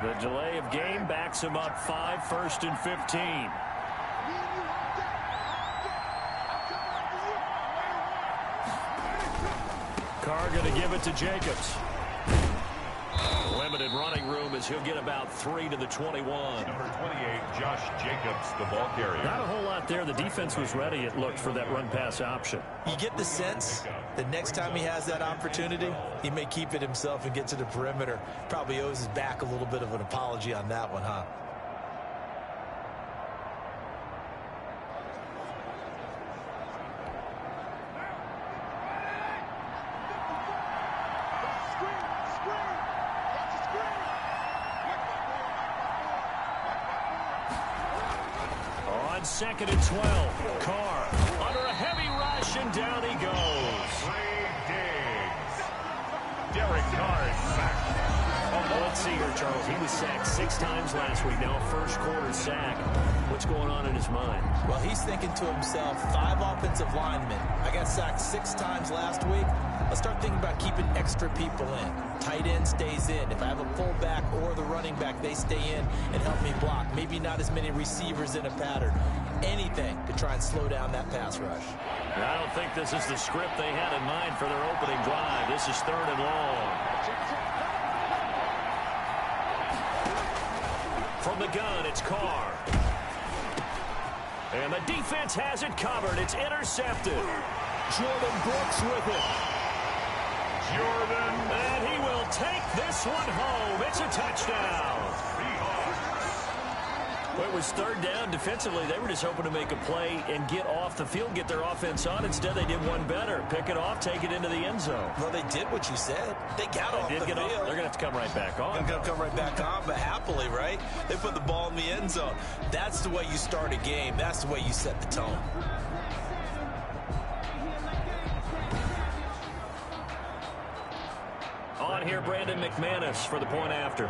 The delay of game backs him up 5, 1st and 15. Carr going to give it to Jacobs. Limited running room as he'll get about 3 to the 21. Number 28, Josh Jacobs, the ball carrier. Not a whole lot there. The defense was ready, it looked, for that run-pass option. You get the sense that next time he has that opportunity, he may keep it himself and get to the perimeter. Probably owes his back a little bit of an apology on that one, huh? On 2nd and 12, Carr under a heavy rush, and down he goes. Derek Carr is sacked. Let's see here, Charles. He was sacked 6 times last week. Now a first-quarter sack. What's going on in his mind? Well, he's thinking to himself, 5 offensive linemen. I got sacked 6 times last week. Let's start thinking about keeping extra people in. Tight end stays in. If I have a fullback or the running back, they stay in and help me block. Maybe not as many receivers in a pattern. Anything to try and slow down that pass rush. I don't think this is the script they had in mind for their opening drive. This is 3rd and long. From the gun, it's Carr. And the defense has it covered. It's intercepted. Jordan Brooks with it. Jordan. And he will take this one home. It's a touchdown. Well, it was 3rd down. Defensively, they were just hoping to make a play and get off the field, get their offense on. Instead, they did one better. Pick it off, take it into the end zone. Well, they did what you said. They got off the field. They're going to have to come right back on. They're going to come right back on, but happily, right? They put the ball in the end zone. That's the way you start a game. That's the way you set the tone. On here, Brandon McManus for the point after.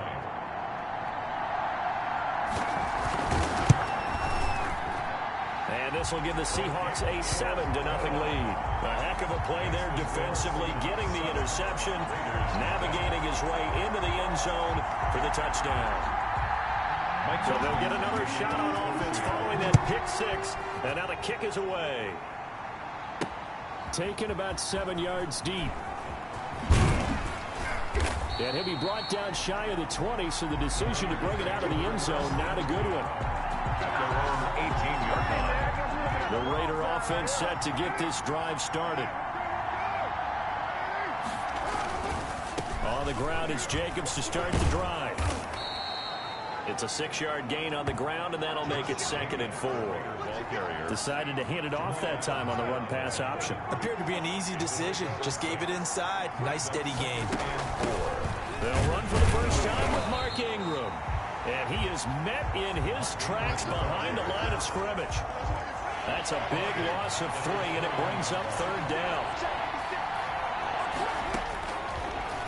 And this will give the Seahawks a 7-0 lead. A heck of a play there defensively, getting the interception, navigating his way into the end zone for the touchdown. So they'll get another shot on offense following that pick 6, and now the kick is away. Taken about 7 yards deep. And he'll be brought down shy of the 20, so the decision to bring it out of the end zone, not a good one. The Raider offense set to get this drive started. On the ground is Jacobs to start the drive. It's a 6-yard gain on the ground, and that'll make it 2nd and 4. Decided to hand it off that time on the run-pass option. Appeared to be an easy decision. Just gave it inside. Nice, steady gain. They'll run for the first time with Mark Ingram. And he is met in his tracks behind the line of scrimmage. That's a big loss of 3, and it brings up 3rd down.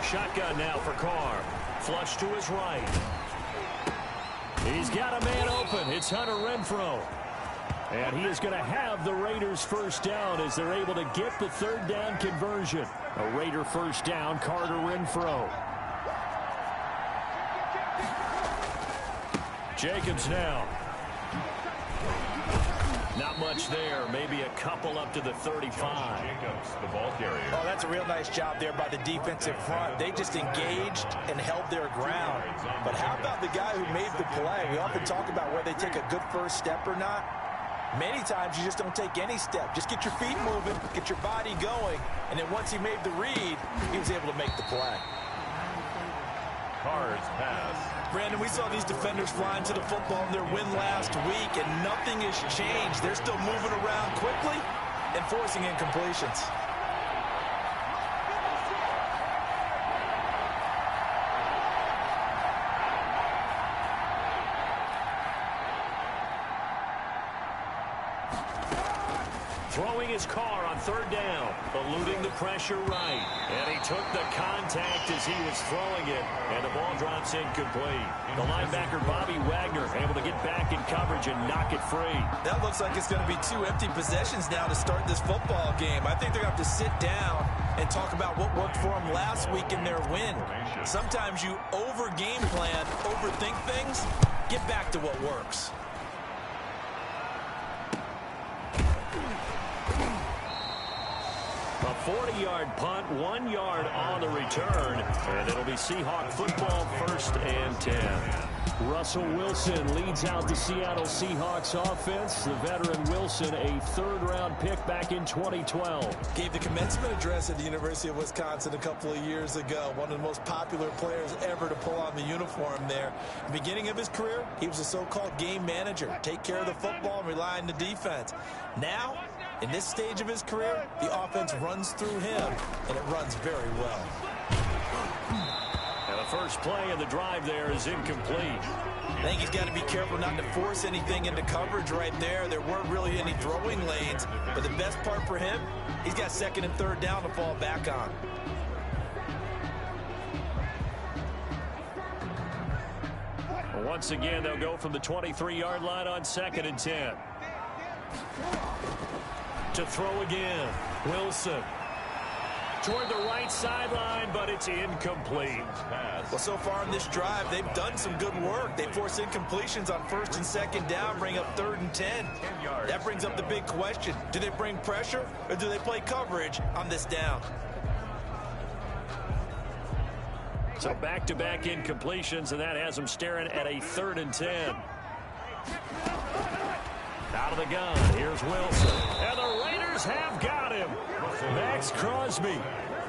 Shotgun now for Carr. Flush to his right. He's got a man open. It's Hunter Renfrow. And he is going to have the Raiders first down as they're able to get the 3rd down conversion. A Raider first down, Carter Renfrow. Jacobs now. Not much there. Maybe a couple up to the 35. Jacobs, the ball carrier. Oh, that's a real nice job there by the defensive front. They just engaged and held their ground. But how about the guy who made the play? We often talk about whether they take a good first step or not. Many times you just don't take any step. Just get your feet moving, get your body going, and then once he made the read, he was able to make the play. Carr's pass. Brandon, we saw these defenders flying to the football in their win last week, and nothing has changed. They're still moving around quickly and forcing incompletions. Throwing his Carr on 3rd down, eluding the pressure right. And he took the contact as he was throwing it, and the ball drops incomplete. The linebacker, Bobby Wagner, able to get back in coverage and knock it free. That looks like it's going to be 2 empty possessions now to start this football game. I think they're going to have to sit down and talk about what worked for them last week in their win. Sometimes you over-game plan, overthink things. Get back to what works. A 40-yard punt, 1 yard on the return, and it'll be Seahawk football, 1st and 10. Russell Wilson leads out the Seattle Seahawks offense. The veteran Wilson, a third-round pick back in 2012. Gave the commencement address at the University of Wisconsin a couple of years ago. One of the most popular players ever to pull on the uniform there. The beginning of his career, he was a so-called game manager. Take care of the football and rely on the defense. Now, in this stage of his career, the offense runs through him, and it runs very well. And the first play of the drive there is incomplete. I think he's got to be careful not to force anything into coverage right there. There weren't really any throwing lanes, but the best part for him, he's got 2nd and 3rd down to fall back on. Once again, they'll go from the 23-yard line on 2nd and 10. To throw again, Wilson. Toward the right sideline, but it's incomplete. Well, so far in this drive, they've done some good work. They force incompletions on 1st and 2nd down, bring up 3rd and 10. That brings up the big question. Do they bring pressure, or do they play coverage on this down? So back-to-back incompletions, and that has them staring at a 3rd and 10. Out of the gun, here's Wilson. And the Raiders have got him. Max Crosby.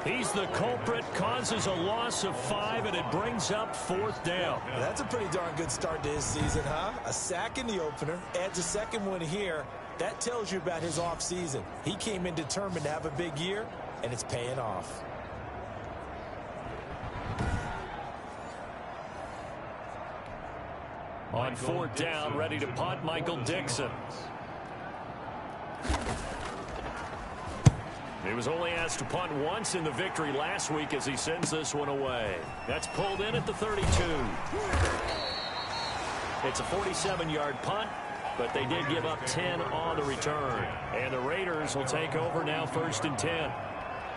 He's the culprit, causes a loss of 5, and it brings up 4th down. That's a pretty darn good start to his season, huh? A sack in the opener, adds a 2nd one here. That tells you about his offseason. He came in determined to have a big year, and it's paying off. On 4th down, ready to punt, Michael Dixon. He was only asked to punt once in the victory last week as he sends this one away. That's pulled in at the 32. It's a 47-yard punt, but they did give up 10 on the return. And the Raiders will take over now, 1st and 10.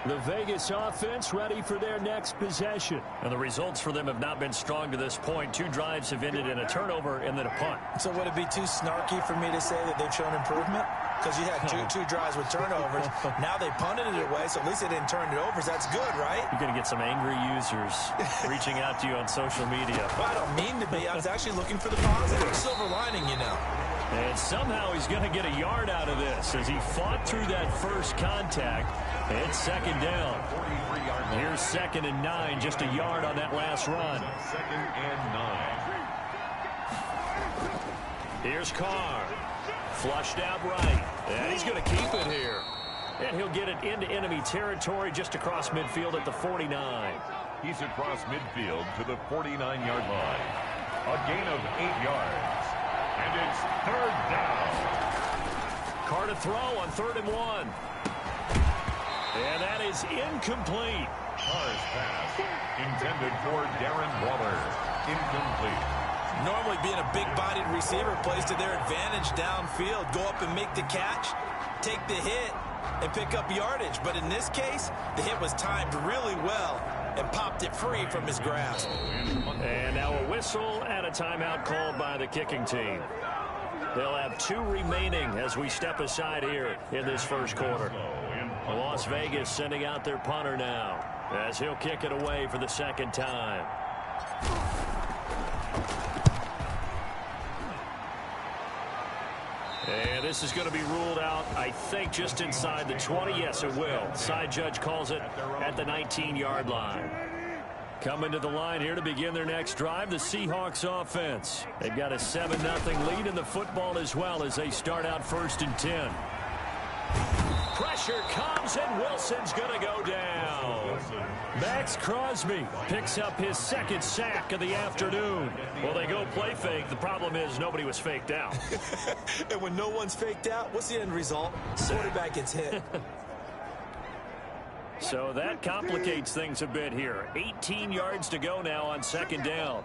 The Vegas offense ready for their next possession. And the results for them have not been strong to this point. 2 drives have ended in a turnover and then a punt. So would it be too snarky for me to say that they've shown improvement? Because you had two drives with turnovers. Now they punted it away, so at least they didn't turn it over. So that's good, right? You're going to get some angry users reaching out to you on social media. Well, I don't mean to be. I was actually looking for the positive. Silver lining, you know. And somehow he's going to get a yard out of this as he fought through that first contact. It's 2nd down. Here's 2nd and 9, just a yard on that last run. 2nd and 9. Here's Carr. Flushed out right. And he's going to keep it here. And he'll get it into enemy territory just across midfield at the 49. He's across midfield to the 49-yard line. A gain of 8 yards. And it's 3rd down. Carr to throw on 3rd and 1. And that is incomplete. Carr's pass intended for Darren Waller. Incomplete. Normally being a big-bodied receiver plays to their advantage downfield. Go up and make the catch, take the hit, and pick up yardage. But in this case, the hit was timed really well and popped it free from his grasp. And now a whistle and a timeout called by the kicking team. They'll have 2 remaining as we step aside here in this first quarter. Las Vegas sending out their punter now as he'll kick it away for the 2nd time. And this is going to be ruled out, I think, just inside the 20. Yes, it will. Side judge calls it at the 19-yard line. Coming to the line here to begin their next drive, the Seahawks offense. They've got a 7-0 lead in the football as well as they start out 1st and 10. Pressure comes, and Wilson's going to go down. Max Crosby picks up his 2nd sack of the afternoon. Well, they go play fake. The problem is nobody was faked out. And when no one's faked out, what's the end result? Quarterback gets hit. So that complicates things a bit here. 18 yards to go now on 2nd down.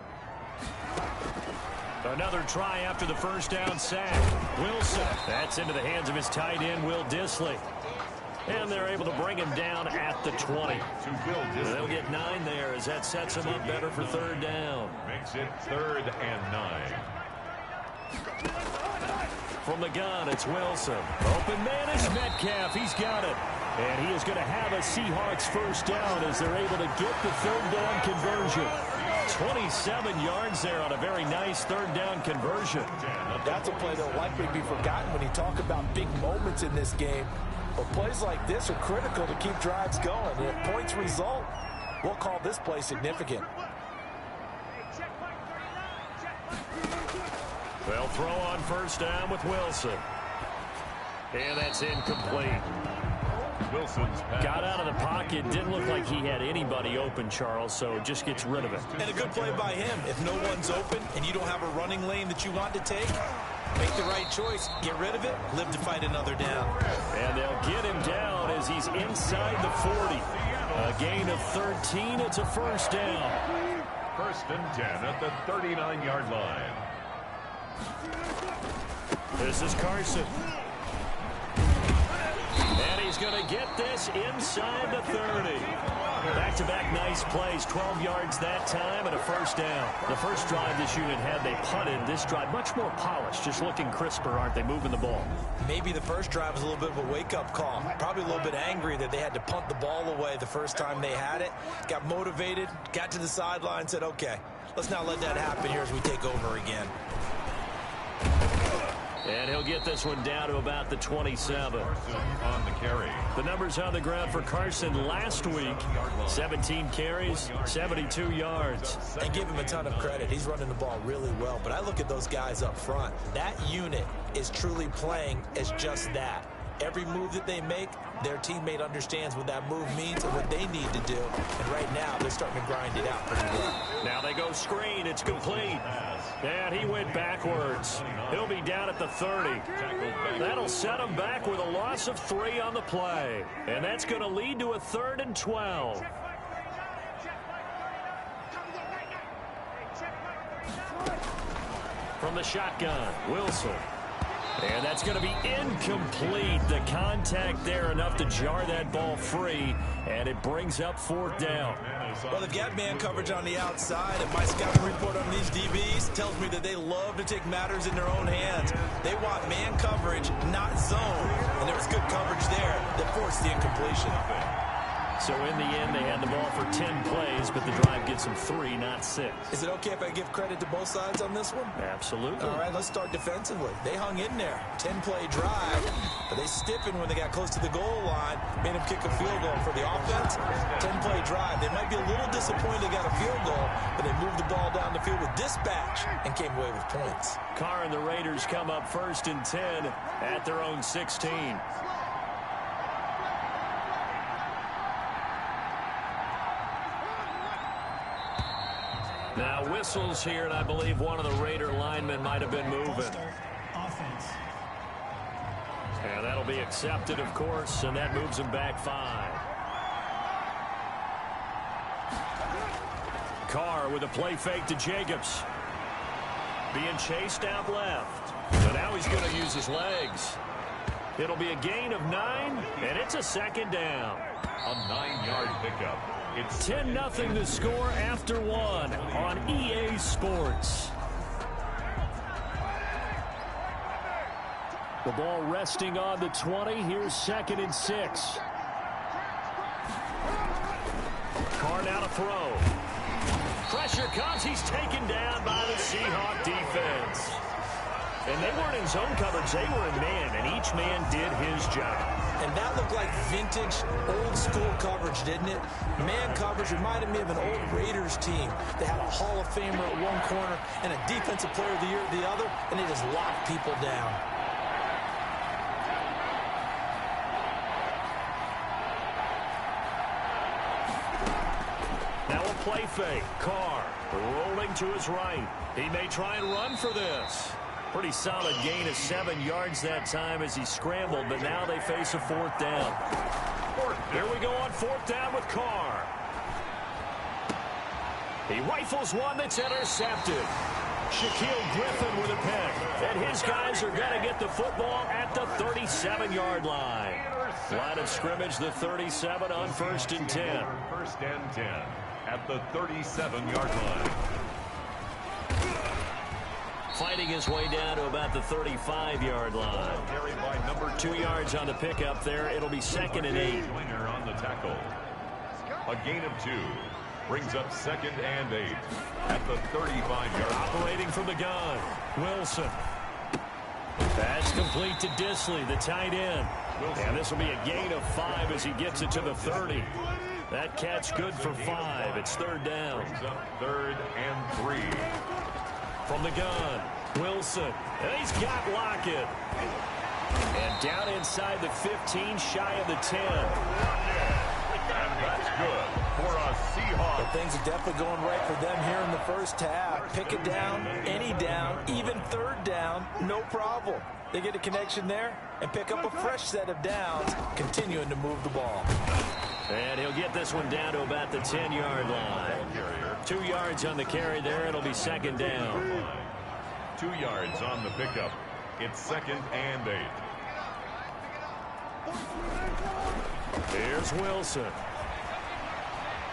Another try after the first down sack. Wilson. That's into the hands of his tight end, Will Dissly. And they're able to bring him down at the 20. They'll get 9 there as that sets him up better for third down. Makes it 3rd and 9. From the gun, it's Wilson. Open man is Metcalf. He's got it. And he is going to have a Seahawks first down as they're able to get the third down conversion. 27 yards there on a very nice third down conversion. That's a play that will likely be forgotten when you talk about big moments in this game. But plays like this are critical to keep drives going. And if points result, we'll call this play significant. They'll throw on first down with Wilson. And that's incomplete. Wilson's pass. Got out of the pocket. Didn't look like he had anybody open, Charles, so just gets rid of it. And a good play by him. If no one's open and you don't have a running lane that you want to take, make the right choice. Get rid of it. Live to fight another down. And they'll get him down as he's inside the 40. A gain of 13. It's a first down. 1st and 10 at the 39-yard line. This is Carson. And he's going to get this inside the 30. Back-to-back nice plays, 12 yards that time and a first down. The first drive this unit had, they punted. This drive, much more polished, just looking crisper, aren't they, moving the ball? Maybe the first drive was a little bit of a wake-up call. Probably a little bit angry that they had to punt the ball away the first time they had it. Got motivated, got to the sideline, said, okay, let's not let that happen here as we take over again. And he'll get this one down to about the 27. On the carry. The numbers on the ground for Carson last week. 17 carries, 72 yards. And give him a ton of credit. He's running the ball really well. But I look at those guys up front. That unit is truly playing as just that. Every move that they make, their teammate understands what that move means and what they need to do. And right now, they're starting to grind it out pretty well. Now they go screen. It's complete. And he went backwards. He'll be down at the 30. That'll set him back with a loss of 3 on the play. And that's going to lead to a 3rd and 12. From the shotgun, Wilson. And that's going to be incomplete. The contact there enough to jar that ball free, and it brings up 4th down. Well, they've got man coverage on the outside, and my scouting report on these DBs tells me that they love to take matters in their own hands. They want man coverage, not zone. And there was good coverage there that forced the incompletion. So in the end, they had the ball for 10 plays, but the drive gets them 3, not 6. Is it okay if I give credit to both sides on this one? Absolutely. All right, let's start defensively. They hung in there. 10-play drive, but they stiffened when they got close to the goal line, made them kick a field goal. For the offense, 10-play drive. They might be a little disappointed they got a field goal, but they moved the ball down the field with dispatch and came away with points. Carr and the Raiders come up 1st and 10 at their own 16. Now whistles here, and I believe one of the Raider linemen might have been moving. And that'll be accepted, of course, and that moves him back 5. Carr with a play fake to Jacobs. Being chased out left. So now he's going to use his legs. It'll be a gain of 9, and it's a 2nd down. A 9-yard pickup. It's 10-0 the score after 1 on EA Sports. The ball resting on the 20. Here's 2nd and 6. Carr now to throw. Pressure comes. He's taken down by the Seahawk defense. And they weren't in zone coverage. They were in man, and each man did his job. And that looked like vintage, old-school coverage, didn't it? Man coverage reminded me of an old Raiders team. They had a Hall of Famer at one corner and a Defensive Player of the Year at the other, and they just locked people down. Now a play fake. Carr rolling to his right. He may try and run for this. Pretty solid gain of 7 yards that time as he scrambled, but now they face a 4th down. Here we go on 4th down with Carr. He rifles one that's intercepted. Shaquille Griffin with a pick. And his guys are going to get the football at the 37-yard line. Line of scrimmage, the 37 on 1st and 10. 1st and 10 at the 37-yard line. Fighting his way down to about the 35-yard line. Carried by number 2 yards on the pickup there. It'll be 2nd and 8. Swinger on the tackle. A gain of 2 brings up 2nd and 8 at the 35-yard line. Operating from the gun, Wilson. Pass complete to Dissly, the tight end. And this will be a gain of 5 as he gets it to the 30. That catch good for 5. It's 3rd down. Brings up 3rd and 3. From the gun, Wilson. And he's got Lockett. And down inside the 15, shy of the 10. And that's good for a Seahawk. But things are definitely going right for them here in the first half. Pick it down, any down, even 3rd down, no problem. They get a connection there and pick up a fresh set of downs, continuing to move the ball. And he'll get this one down to about the 10-yard line. 2 yards on the carry there. It'll be 2nd down. 2 yards on the pickup. It's 2nd and 8. Here's Wilson.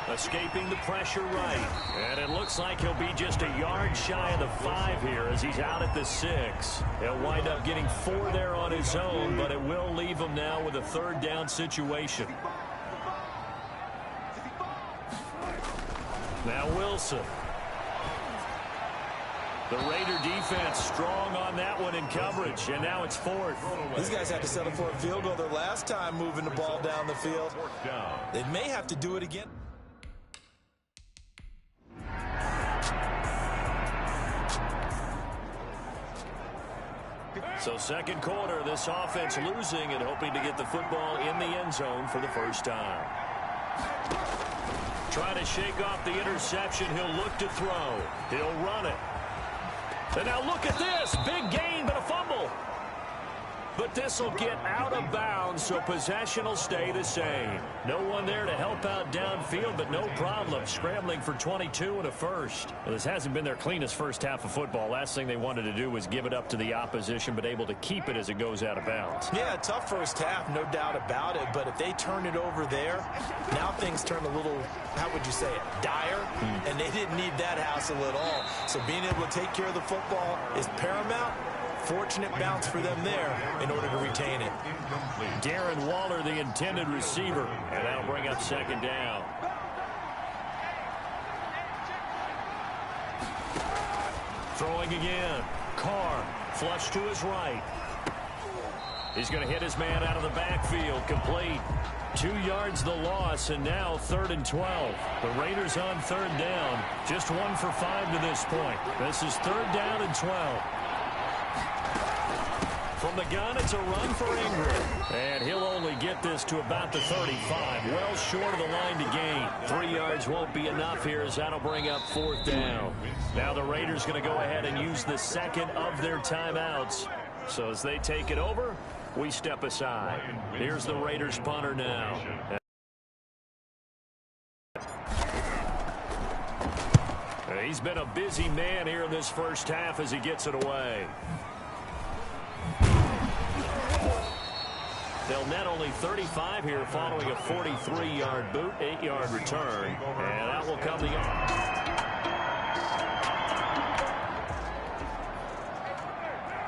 Escaping the pressure right. And it looks like he'll be just a yard shy of the 5 here as he's out at the 6. He'll wind up getting 4 there on his own, but it will leave him now with a 3rd down situation. Now Wilson. The Raider defense strong on that one in coverage, and now it's 4th. These guys had to settle for a field goal their last time moving the ball down the field. They may have to do it again. So 2nd quarter, this offense losing and hoping to get the football in the end zone for the first time. Trying to shake off the interception. He'll look to throw. He'll run it. And now look at this. Big gain, but a fumble. But this will get out of bounds, so possession will stay the same. No one there to help out downfield, but no problem. Scrambling for 22 and a first. Well, this hasn't been their cleanest first half of football. Last thing they wanted to do was give it up to the opposition, but able to keep it as it goes out of bounds. Yeah, tough first half, no doubt about it. But if they turn it over there, now things turn a little, how would you say it, dire? And they didn't need that hassle at all. So being able to take care of the football is paramount. Fortunate bounce for them there in order to retain it. Darren Waller, the intended receiver, and that'll bring up 2nd down. Throwing again. Carr, flush to his right. He's going to hit his man out of the backfield, complete. 2 yards the loss, and now 3rd and 12. The Raiders on 3rd down. Just 1 for 5 to this point. This is 3rd down and 12. From the gun, it's a run for Ingram. And he'll only get this to about the 35. Well short of the line to gain. 3 yards won't be enough here as that'll bring up 4th down. Now the Raiders going to go ahead and use the 2nd of their timeouts. So as they take it over, we step aside. Here's the Raiders punter now. He's been a busy man here in this first half as he gets it away. They'll net only 35 here following a 43-yard boot, 8-yard return. And that will come the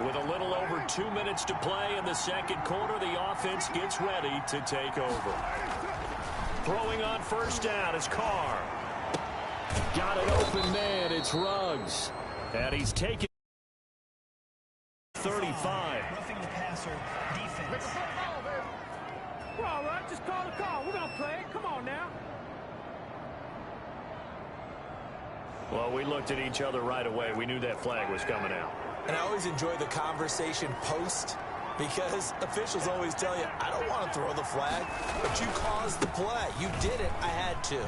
With a little over 2 minutes to play in the 2nd quarter, the offense gets ready to take over. Throwing on 1st down is Carr. Got an open man. It's Ruggs. And he's taken 35. Roughing the passer defense. We're all right. Just call the call. We're going to play it. Come on now. Well, we looked at each other right away. We knew that flag was coming out. And I always enjoy the conversation post because officials always tell you, I don't want to throw the flag, but you caused the play. You did it. I had to.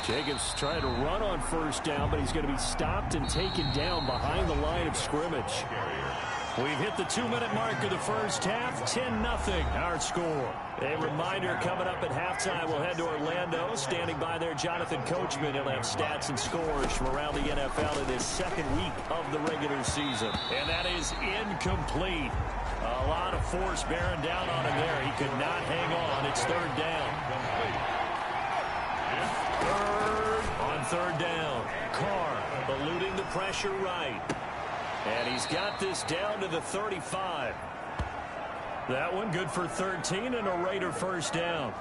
Jacobs trying to run on 1st down, but he's going to be stopped and taken down behind the line of scrimmage. We've hit the 2-minute mark of the first half. 10-0 our score. A reminder coming up at halftime, we'll head to Orlando. Standing by there, Jonathan Coachman. He'll have stats and scores from around the NFL in his second week of the regular season. And that is incomplete. A lot of force bearing down on him there. He could not hang on. It's third down. On third down, Carr eluding the pressure right. And he's got this down to the 35. That one good for 13 and a Raider first down.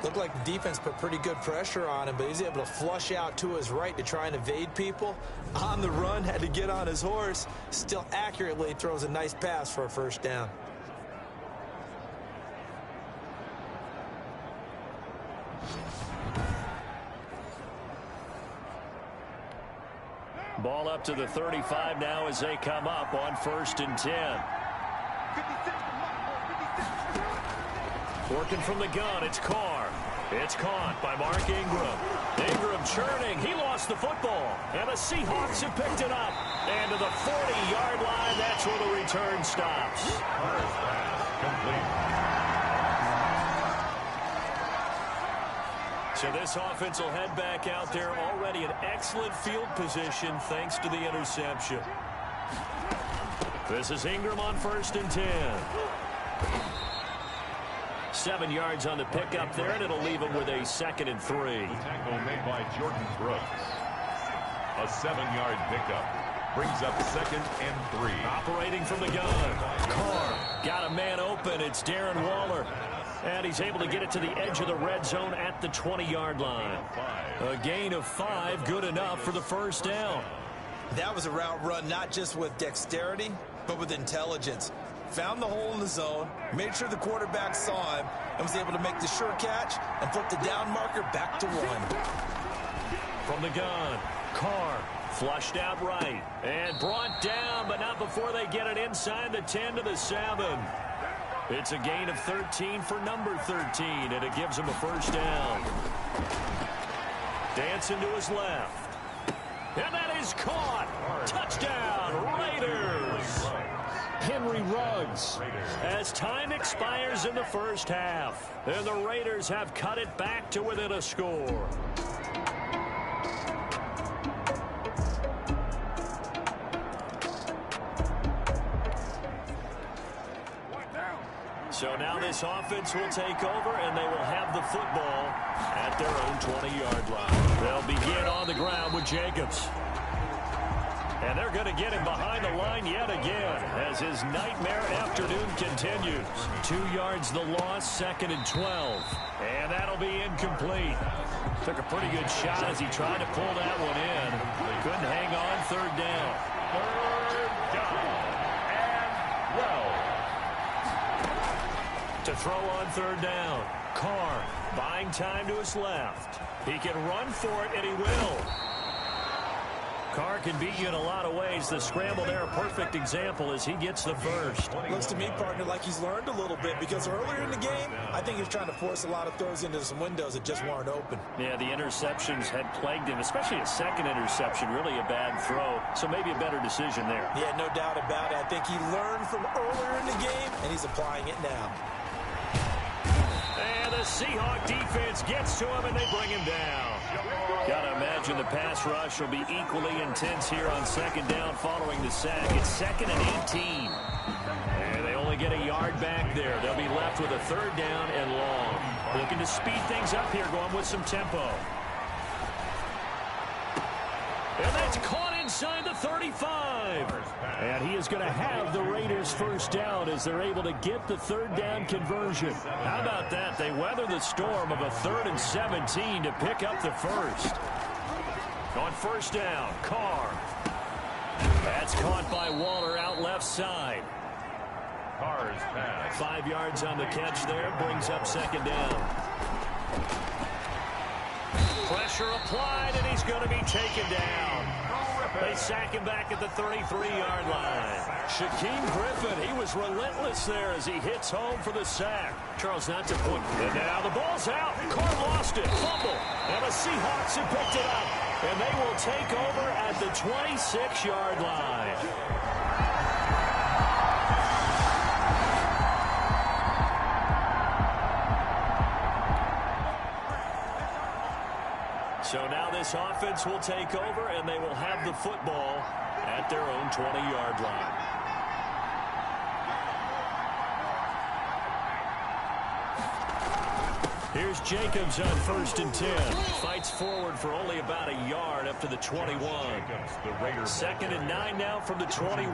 Looked like the defense put pretty good pressure on him, but he's able to flush out to his right to try and evade people. On the run, had to get on his horse. Still accurately throws a nice pass for a first down. Ball up to the 35 now as they come up on 1st and 10. Working from the gun, it's Carr. It's caught by Mark Ingram. Ingram churning. He lost the football. And the Seahawks have picked it up. And to the 40-yard line, that's where the return stops. Complete. So this offense will head back out there, already in excellent field position thanks to the interception. This is Ingram on 1st and 10. 7 yards on the pickup there, and it'll leave him with a 2nd and 3. Tackle made by Jordan Brooks. A 7-yard pickup brings up 2nd and 3. Operating from the gun. Carr got a man open. It's Darren Waller. And he's able to get it to the edge of the red zone at the 20-yard line. A gain of 5, good enough for the first down. That was a route run not just with dexterity, but with intelligence. Found the hole in the zone, made sure the quarterback saw him, and was able to make the sure catch and flip the down marker back to 1. From the gun, Carr flushed out right and brought down, but not before they get it inside the 10 to the 7. It's a gain of 13 for number 13, and it gives him a first down. Dancing to his left. And that is caught. Touchdown, Raiders. Henry Ruggs. As time expires in the first half, and the Raiders have cut it back to within a score. So now this offense will take over, and they will have the football at their own 20-yard line. They'll begin on the ground with Jacobs. And they're going to get him behind the line yet again as his nightmare afternoon continues. 2 yards the loss, 2nd and 12. And that'll be incomplete. Took a pretty good shot as he tried to pull that one in. Couldn't hang on, 3rd down. 3rd down and 12. To throw on 3rd down. Carr buying time to his left. He can run for it, and he will. Carr can beat you in a lot of ways. The scramble there, a perfect example as he gets the first. Looks to me, partner, like he's learned a little bit because earlier in the game, I think he was trying to force a lot of throws into some windows that just weren't open. Yeah, the interceptions had plagued him, especially a 2nd interception, really a bad throw. So maybe a better decision there. Yeah, no doubt about it. I think he learned from earlier in the game, and he's applying it now. And the Seahawk defense gets to him, and they bring him down. Got to imagine the pass rush will be equally intense here on 2nd down following the sack. It's 2nd and 18. And they only get a yard back there. They'll be left with a 3rd down and long. Looking to speed things up here, going with some tempo. And that's caught inside the 35. And he is going to have the Raiders first down as they're able to get the 3rd down conversion. How about that? They weather the storm of a 3rd and 17 to pick up the first. On 1st down, Carr. That's caught by Waller out left side. Carr's pass. 5 yards on the catch there, brings up 2nd down. Pressure applied, and he's going to be taken down. They sack him back at the 33-yard line. Shaquem Griffin, he was relentless there as he hits home for the sack. Charles, not to put. And now the ball's out. Carr lost it. Fumble. And the Seahawks have picked it up. And they will take over at the 26-yard line. So now this offense will take over, and they will have the football at their own 20-yard line. Here's Jacobs on 1st and 10. Fights forward for only about a yard up to the 21. 2nd and 9 now from the 21.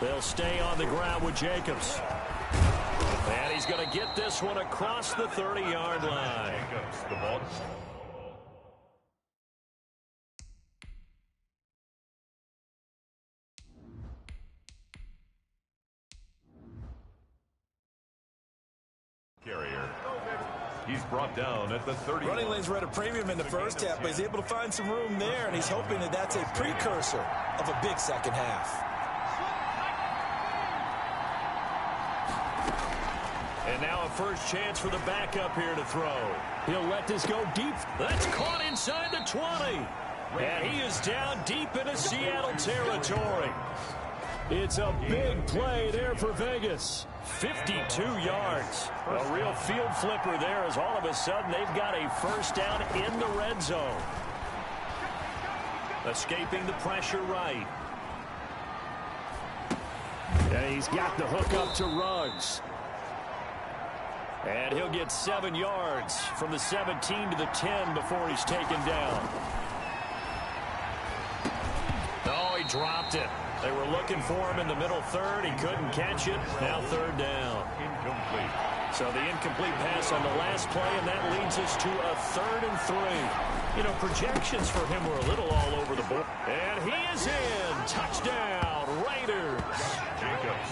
They'll stay on the ground with Jacobs. And he's going to get this one across the 30-yard line. Carrier. He's brought down at the 30. Running lanes were at a premium in the first half, but he's able to find some room there, and he's hoping that that's a precursor of a big second half. And now a first chance for the backup here to throw. He'll let this go deep. That's caught inside the 20. And he is down deep into Seattle territory. It's a big play there for Vegas. 52 yards. A real field flipper there as all of a sudden they've got a first down in the red zone. Escaping the pressure right. And he's got the hook up to Ruggs. And he'll get 7 yards from the 17 to the 10 before he's taken down. Oh, he dropped it. They were looking for him in the middle third. He couldn't catch it. Now 3rd down. Incomplete. So the incomplete pass on the last play, and that leads us to a 3rd and 3. You know, projections for him were a little all over the board. And he is in. Touchdown, Raiders.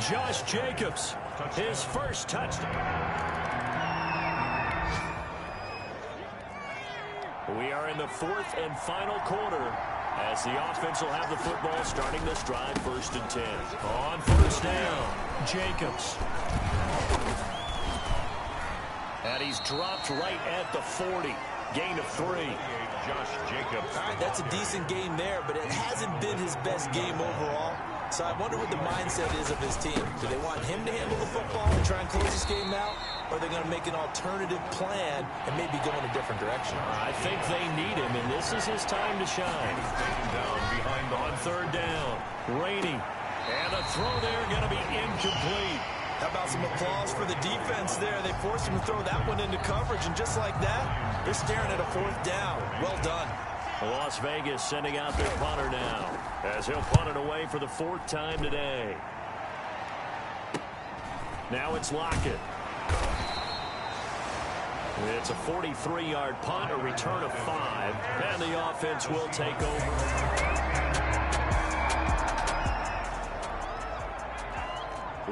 Josh Jacobs, his first touchdown. We are in the 4th and final quarter as the offense will have the football starting this drive 1st and 10. On 1st down, Jacobs. And he's dropped right at the 40. Gain of 3. Josh Jacobs. All right, that's a decent game there, but it hasn't been his best game overall. So I wonder what the mindset is of his team. Do they want him to handle the football and try and close this game out? Or are they going to make an alternative plan and maybe go in a different direction? I think they need him, and this is his time to shine. He's taken down behind On 3rd down, Rainey. And the throw there going to be incomplete. How about some applause for the defense there? They forced him to throw that one into coverage, and just like that, they're staring at a 4th down. Well done. Las Vegas sending out their punter now as he'll punt it away for the 4th time today. Now it's Lockett. It's a 43-yard punt, a return of 5, and the offense will take over.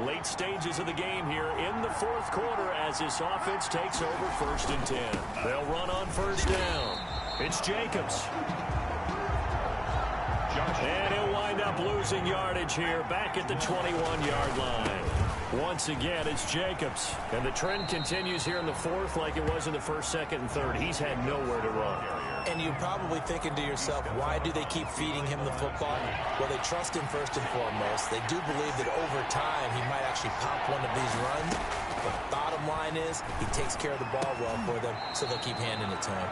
Late stages of the game here in the 4th quarter as this offense takes over 1st and 10. They'll run on 1st down. It's Jacobs. And he'll wind up losing yardage here back at the 21-yard line. Once again, it's Jacobs. And the trend continues here in the 4th like it was in the 1st, 2nd, and 3rd. He's had nowhere to run. And you're probably thinking to yourself, why do they keep feeding him the football? Well, they trust him first and foremost. They do believe that over time he might actually pop one of these runs. But the bottom line is he takes care of the ball well for them, so they'll keep handing it to him.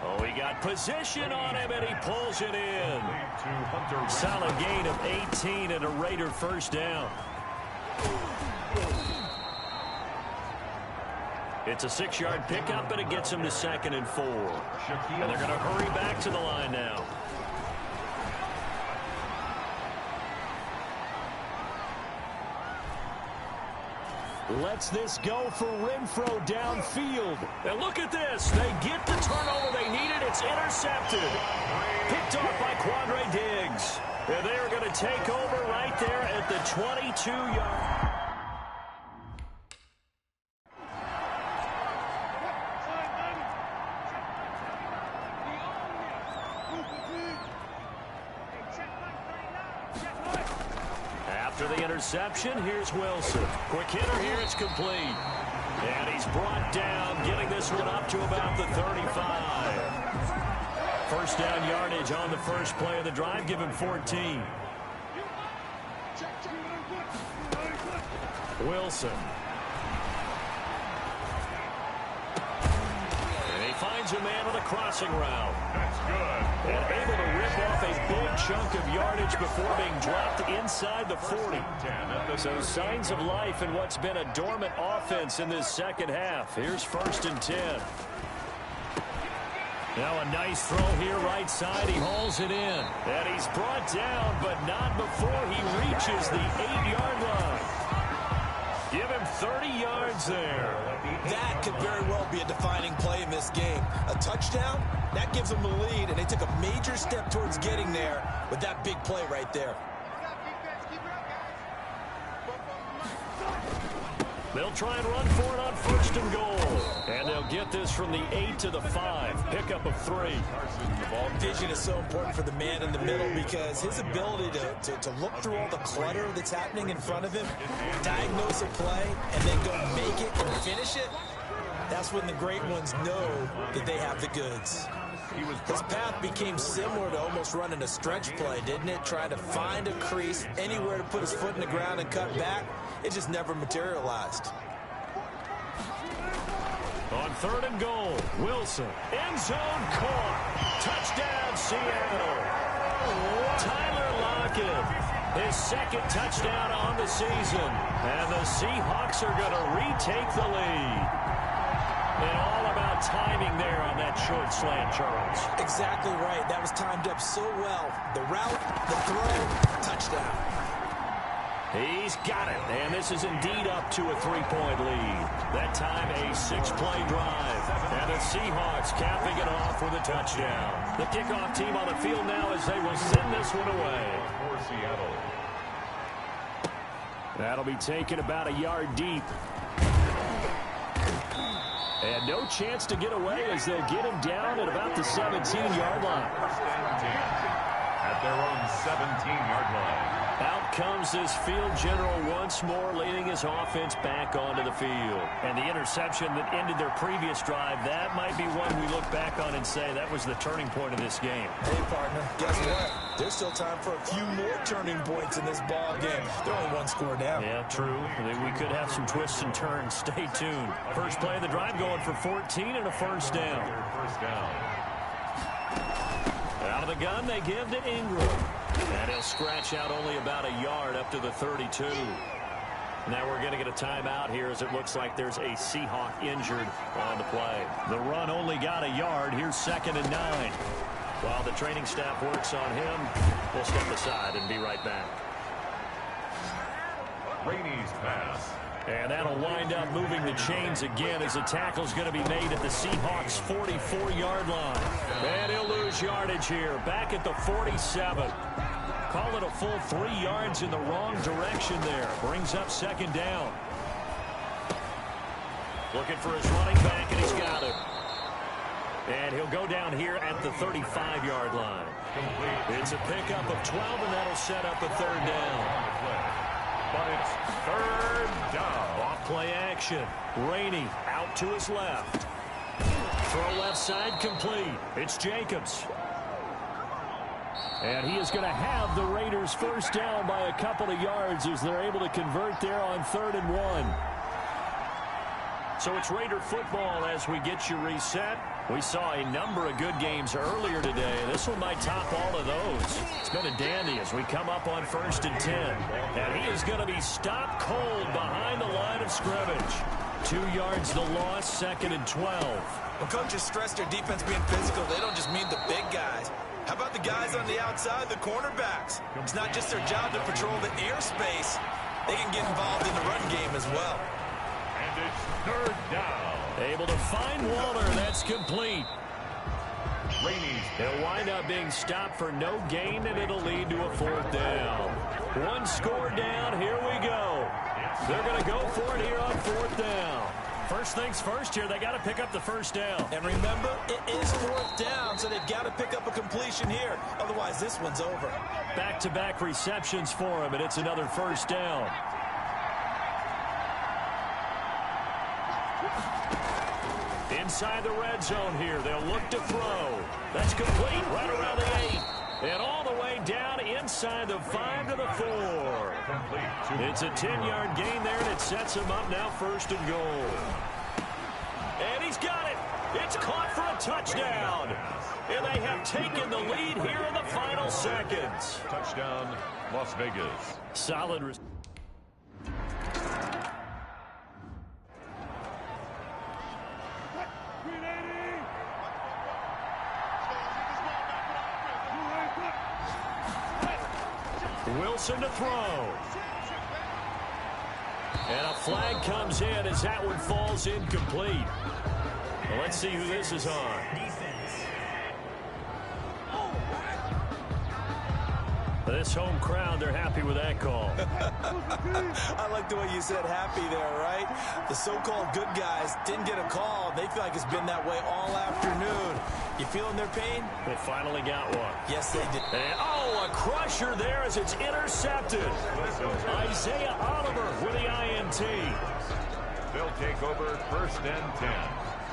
Oh, he got position on him, and he pulls it in. Solid gain of 18 and a Raider first down. It's a 6-yard pickup, and it gets him to 2nd and 4. And they're going to hurry back to the line now. Lets this go for Renfrow downfield. And look at this. They get the turnover they needed. It's intercepted. Picked off by Quandre Diggs. And they are going to take over right there at the 22-yard. After the interception, here's Wilson. Quick hitter here, it's complete. And he's brought down, getting this one up to about the 35. First down yardage on the first play of the drive, give him 14. Wilson. finds a man on the crossing route. That's good. And able to rip off a big chunk of yardage before being dropped inside the 40. So signs of life in what's been a dormant offense in this second half. Here's 1st and 10. Now a nice throw here right side. He hauls it in. And he's brought down, but not before he reaches the 8-yard line. Give him 30 yards there. That could very well be a defining play in this game. A touchdown, that gives them the lead, and they took a major step towards getting there with that big play right there. They'll try and run for it on 1st and goal. And they'll get this from the 8 to the 5. Pickup of 3. Vision is so important for the man in the middle because his ability to look through all the clutter that's happening in front of him, diagnose a play, and then go make it and finish it, that's when the great ones know that they have the goods. His path became similar to almost running a stretch play, didn't it? Trying to find a crease, anywhere to put his foot in the ground and cut back. It just never materialized. On 3rd and goal, Wilson. End zone caught. Touchdown, Seattle. Tyler Lockett. His 2nd touchdown on the season. And the Seahawks are going to retake the lead. And all about timing there on that short slant, Charles. Exactly right. That was timed up so well. The route, the throw, touchdown. He's got it, and this is indeed up to a 3-point lead. That time a 6-play drive, and the Seahawks capping it off with a touchdown. The kickoff team on the field now as they will send this one away. For Seattle. That'll be taken about a yard deep. And no chance to get away as they'll get him down at about the 17-yard line. At their own 17-yard line. Out comes this field general once more, leading his offense back onto the field. And the interception that ended their previous drive, that might be one we look back on and say that was the turning point of this game. Hey, partner, guess what? There's still time for a few more turning points in this ball game. They're only 1 score down. Yeah, true. We could have some twists and turns. Stay tuned. First play of the drive going for 14 and a 1st down. Out of the gun, they give to Ingram. And he'll scratch out only about a yard up to the 32. Now we're going to get a timeout here as it looks like there's a Seahawk injured on the play. The run only got a yard. Here's 2nd and 9. While the training staff works on him, we'll step aside and be right back. Rainey's pass. And that'll wind up moving the chains again as the tackle's going to be made at the Seahawks' 44-yard line. And he'll lose yardage here, back at the 47. Call it a full 3 yards in the wrong direction there. Brings up 2nd down. Looking for his running back, and he's got it. And he'll go down here at the 35-yard line. It's a pickup of 12, and that'll set up a 3rd down. But it's 3rd down. Off play action. Rainey out to his left. Throw left side complete. It's Jacobs. And he is going to have the Raiders 1st down by a couple of yards as they're able to convert there on 3rd and 1. So it's Raider football as we get you reset. We saw a number of good games earlier today. This one might top all of those. It's been a dandy as we come up on 1st and 10. And he is going to be stopped cold behind the line of scrimmage. 2 yards the loss, 2nd and 12. When coaches stress their defense being physical, they don't just mean the big guys. How about the guys on the outside, the cornerbacks? It's not just their job to patrol the airspace. They can get involved in the run game as well. And it's 3rd down. Able to find Waller. That's complete. Rainey's. He'll wind up being stopped for no gain, and it'll lead to a 4th down. 1 score down. Here we go. They're going to go for it here on 4th down. First things first here, they got to pick up the 1st down. And remember, it is 4th down, so they've got to pick up a completion here. Otherwise, this one's over. Back-to-back receptions for him, and it's another 1st down. Inside the red zone here, they'll look to throw. That's complete right around the 8. And all the way down inside the 5 to the 4. It's a 10-yard gain there, and it sets him up now 1st and goal. And he's got it. It's caught for a touchdown. And they have taken the lead here in the final seconds. Touchdown, Las Vegas. Solid. Wilson to throw. And a flag comes in as that one falls incomplete. Well, let's see who this is on. This home crowd, they're happy with that call. I like the way you said happy there, right? The so-called good guys didn't get a call. They feel like it's been that way all afternoon. You feeling their pain? They finally got one. Yes, they did. And, oh, a crusher there as it's intercepted. Isaiah Oliver with the INT. They'll take over 1st and 10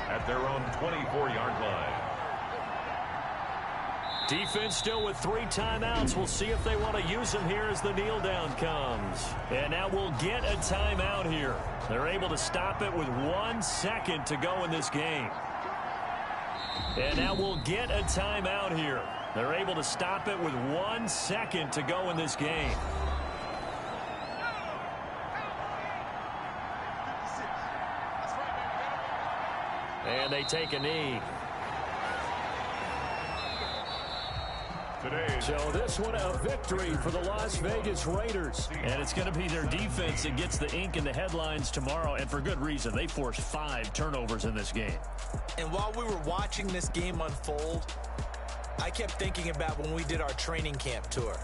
at their own 24-yard line. Defense still with 3 timeouts. We'll see if they want to use them here as the kneel down comes. And now we'll get a timeout here. They're able to stop it with 1 second to go in this game. And now we'll get a timeout here. They're able to stop it with 1 second to go in this game. And they take a knee. So this one a victory for the Las Vegas Raiders. And it's going to be their defense that gets the ink in the headlines tomorrow. And for good reason. They forced 5 turnovers in this game. And while we were watching this game unfold, I kept thinking about when we did our training camp tour.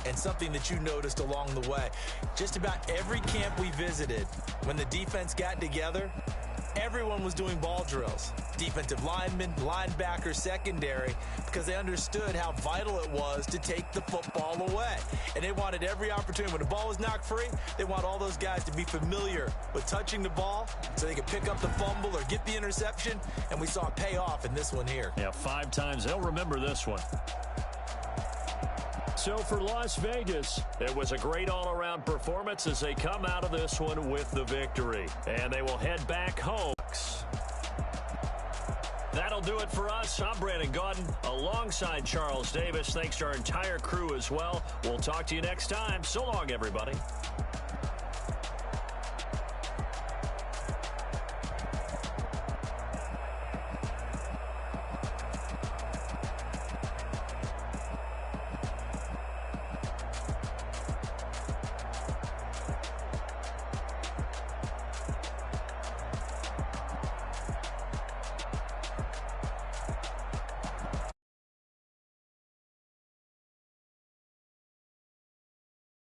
And something that you noticed along the way. Just about every camp we visited, when the defense got together, everyone was doing ball drills. Defensive linemen, linebackers, secondary, because they understood how vital it was to take the football away. And they wanted every opportunity. When the ball was knocked free, they want all those guys to be familiar with touching the ball so they could pick up the fumble or get the interception. And we saw it pay off in this one here. Yeah, 5 times. They'll remember this one. So for Las Vegas, it was a great all-around performance as they come out of this one with the victory. And they will head back home. That'll do it for us. I'm Brandon Gaudin alongside Charles Davis. Thanks to our entire crew as well. We'll talk to you next time. So long, everybody.